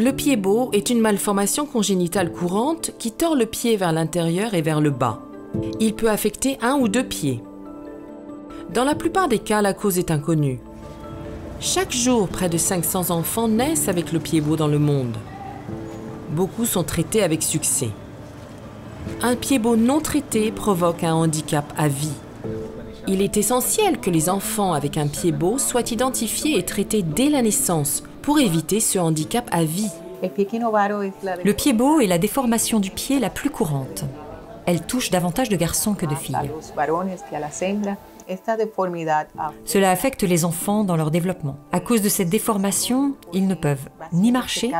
Le pied-bot est une malformation congénitale courante qui tord le pied vers l'intérieur et vers le bas. Il peut affecter un ou deux pieds. Dans la plupart des cas, la cause est inconnue. Chaque jour, près de 500 enfants naissent avec le pied-bot dans le monde. Beaucoup sont traités avec succès. Un pied-bot non traité provoque un handicap à vie. Il est essentiel que les enfants avec un pied-bot soient identifiés et traités dès la naissance pour éviter ce handicap à vie. Le pied-bot est la déformation du pied la plus courante. Elle touche davantage de garçons que de filles. Cela affecte les enfants dans leur développement. À cause de cette déformation, ils ne peuvent ni marcher,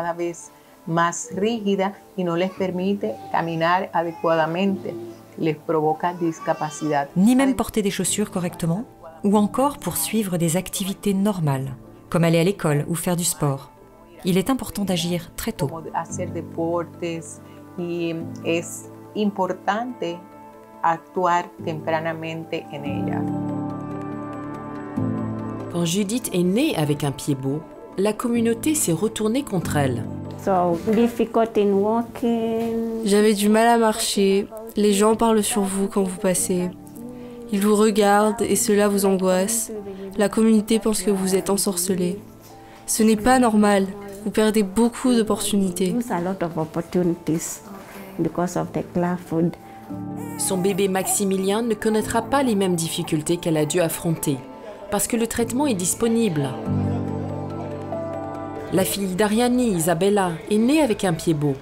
ni même porter des chaussures correctement, ou encore poursuivre des activités normales, comme aller à l'école ou faire du sport. Il est important d'agir très tôt. Quand Judith est née avec un pied-bot, la communauté s'est retournée contre elle. J'avais du mal à marcher. Les gens parlent sur vous quand vous passez. Ils vous regardent et cela vous angoisse. La communauté pense que vous êtes ensorcelé. Ce n'est pas normal. Vous perdez beaucoup d'opportunités. Son bébé Maximilien ne connaîtra pas les mêmes difficultés qu'elle a dû affronter, parce que le traitement est disponible. La fille d'Ariani, Isabella, est née avec un pied-bot.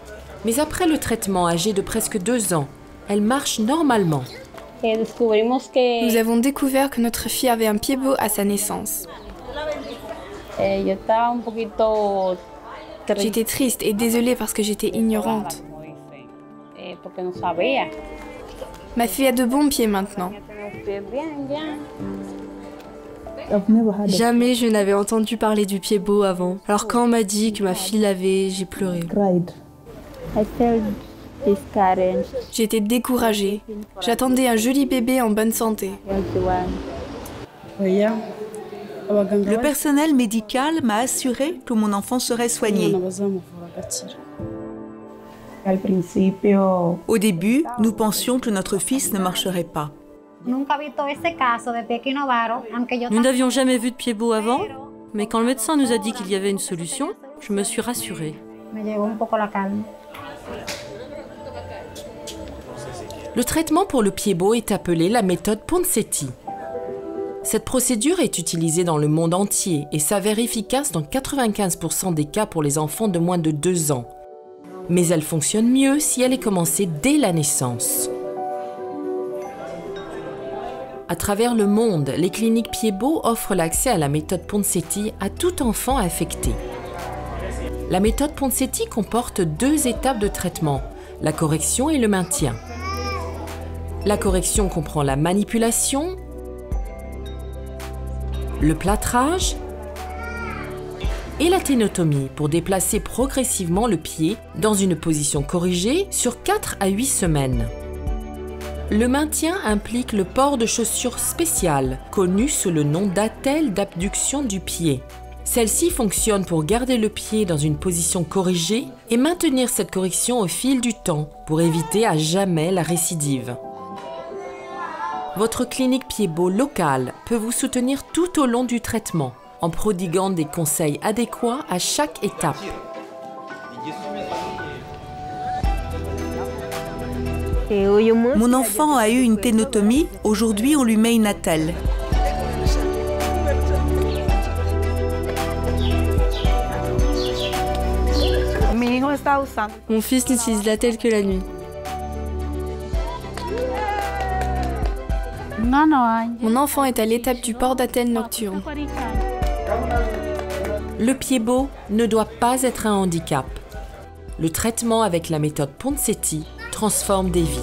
Mais après le traitement, âgée de presque 2 ans, elle marche normalement. Nous avons découvert que notre fille avait un pied-bot à sa naissance. J'étais triste et désolée parce que j'étais ignorante. Ma fille a de bons pieds maintenant. Jamais je n'avais entendu parler du pied-bot avant. Alors quand on m'a dit que ma fille l'avait, j'ai pleuré. J'étais découragée. J'attendais un joli bébé en bonne santé. Le personnel médical m'a assuré que mon enfant serait soigné. Au début, nous pensions que notre fils ne marcherait pas. Nous n'avions jamais vu de pied-bot avant, mais quand le médecin nous a dit qu'il y avait une solution, je me suis rassurée. Le traitement pour le pied-bot est appelé la méthode Ponseti. Cette procédure est utilisée dans le monde entier et s'avère efficace dans 95% des cas pour les enfants de moins de 2 ans. Mais elle fonctionne mieux si elle est commencée dès la naissance. À travers le monde, les cliniques pied-bot offrent l'accès à la méthode Ponseti à tout enfant affecté. La méthode Ponseti comporte 2 étapes de traitement, la correction et le maintien. La correction comprend la manipulation, le plâtrage et la ténotomie pour déplacer progressivement le pied dans une position corrigée sur 4 à 8 semaines. Le maintien implique le port de chaussures spéciales, connues sous le nom d'attelle d'abduction du pied. Celle-ci fonctionne pour garder le pied dans une position corrigée et maintenir cette correction au fil du temps pour éviter à jamais la récidive. Votre clinique pied-bot locale peut vous soutenir tout au long du traitement en prodiguant des conseils adéquats à chaque étape. Mon enfant a eu une ténotomie, aujourd'hui on lui met une attelle. Mon fils n'utilise l'attelle que la nuit. Mon enfant est à l'étape du port d'attelle nocturne. Le pied-bot ne doit pas être un handicap. Le traitement avec la méthode Ponseti transforme des vies.